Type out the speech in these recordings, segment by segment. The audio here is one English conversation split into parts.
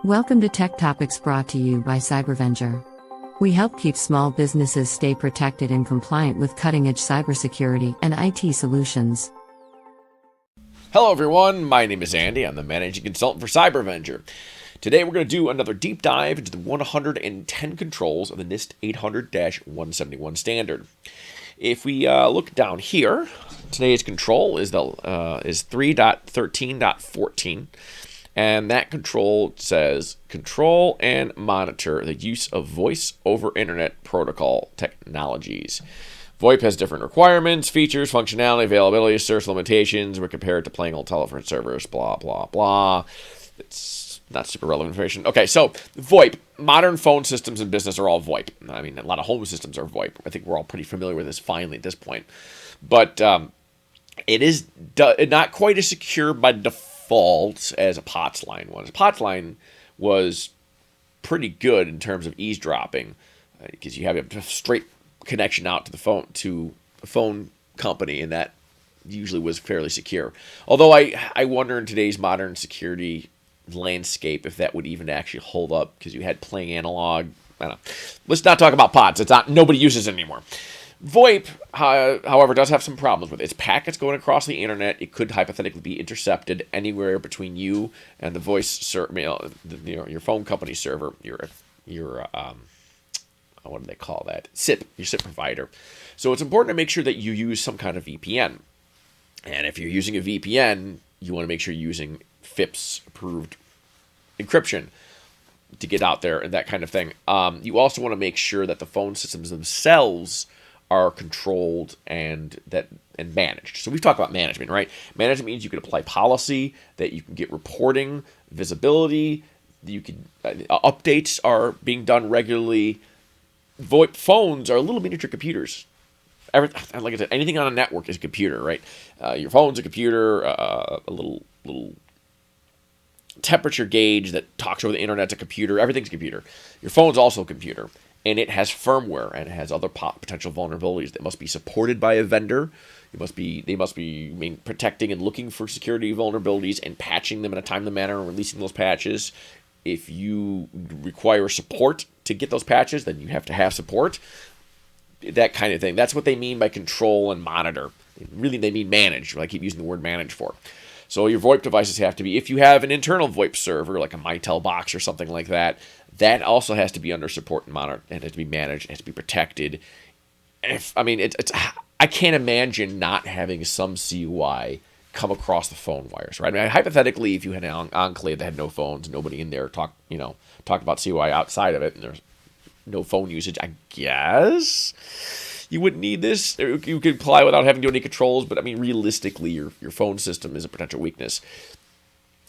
Welcome to Tech Topics brought to you by Cybervenger. We help keep small businesses stay protected and compliant with cutting-edge cybersecurity and IT solutions. Hello everyone, my name is Andy. I'm the Managing Consultant for Cybervenger. Today we're going to do another deep dive into the 110 controls of the NIST 800-171 standard. If we look down here, today's control is 3.13.14. And that control says, control and monitor the use of voice over internet protocol technologies. VoIP has different requirements, features, functionality, availability, search limitations. We're compared to plain old telephone servers, blah, blah, blah. It's not super relevant information. Okay, so VoIP. Modern phone systems in business are all VoIP. I mean, a lot of home systems are VoIP. I think we're all pretty familiar with this finally at this point. But it is not quite as secure by default as a POTS line was. A POTS line was pretty good in terms of eavesdropping because you have a straight connection out to the phone company, and that usually was fairly secure. Although I wonder in today's modern security landscape if that would even actually hold up because you had plain analog. I don't know. Let's not talk about POTS. Nobody uses it anymore. VoIP, however, does have some problems with it. It's packets going across the internet. It could hypothetically be intercepted anywhere between you and the voice your phone company server, your what do they call that? SIP, your SIP provider. So it's important to make sure that you use some kind of VPN. And if you're using a VPN, you want to make sure you're using FIPS approved encryption to get out there and that kind of thing. You also want to make sure that the phone systems themselves are controlled and managed. So we've talked about management, right? Management means you can apply policy, that you can get reporting, visibility, you can updates are being done regularly. VoIP phones are little miniature computers. Like I said, anything on a network is a computer, right? Your phone's a computer, a little temperature gauge that talks over the internet's a computer. Everything's a computer. Your phone's also a computer. And it has firmware and it has other potential vulnerabilities that must be supported by a vendor. They must be protecting and looking for security vulnerabilities and patching them in a timely manner and releasing those patches. If you require support to get those patches, then you have to have support. That kind of thing. That's what they mean by control and monitor. Really, they mean manage. I keep using the word manage for. So your VoIP devices have to be, if you have an internal VoIP server, like a Mitel box or something like that, that also has to be under support and monitored, and it has to be managed, it has to be protected. I can't imagine not having some CUI come across the phone wires, right? I mean, hypothetically, if you had an enclave that had no phones, nobody in there talk about CUI outside of it, and there's no phone usage, I guess you wouldn't need this. You could apply without having to do any controls, but I mean, realistically, your phone system is a potential weakness.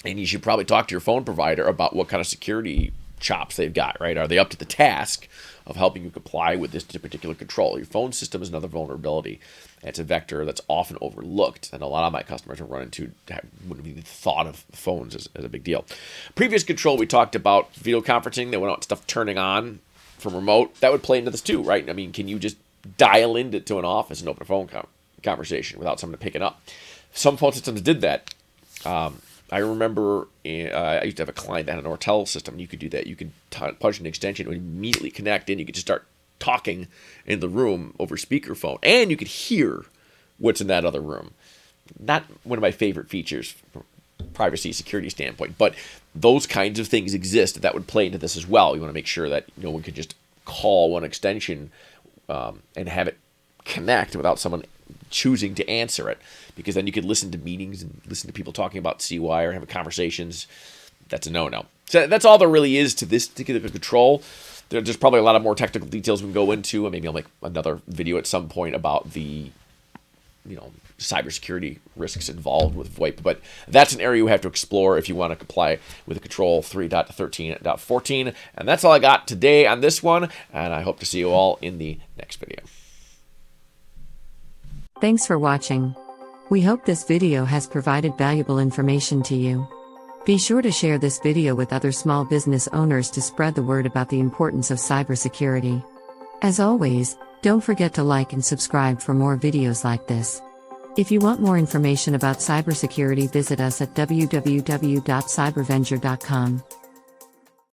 And you should probably talk to your phone provider about what kind of security chops they've got, right? Are they up to the task of helping you comply with this particular control? Your phone system is another vulnerability. It's a vector that's often overlooked, and a lot of my customers have run into wouldn't even thought of phones as a big deal. Previous control, we talked about video conferencing. They went out stuff turning on from remote. That would play into this too, right? I mean, can you just dial into an office and open a phone conversation without someone picking up? Some phone systems did that. I remember I used to have a client that had an Nortel system. You could do that. You could punch an extension, it would immediately connect in. You could just start talking in the room over speakerphone, and you could hear what's in that other room. Not one of my favorite features from a privacy security standpoint, but those kinds of things exist that would play into this as well. You want to make sure that no one could just call one extension and have it connect without someone choosing to answer it, because then you could listen to meetings and listen to people talking about CUI or having conversations. That's a no-no. So that's all there really is to this particular control. There's probably a lot of more technical details we can go into, and maybe I'll make another video at some point about the cybersecurity risks involved with VoIP. But that's an area you have to explore if you want to comply with the control 3.13.14. And that's all I got today on this one, and I hope to see you all in the next video. Thanks for watching. We hope this video has provided valuable information to you. Be sure to share this video with other small business owners to spread the word about the importance of cybersecurity. As always, don't forget to like and subscribe for more videos like this. If you want more information about cybersecurity, visit us at www.cybervenger.com.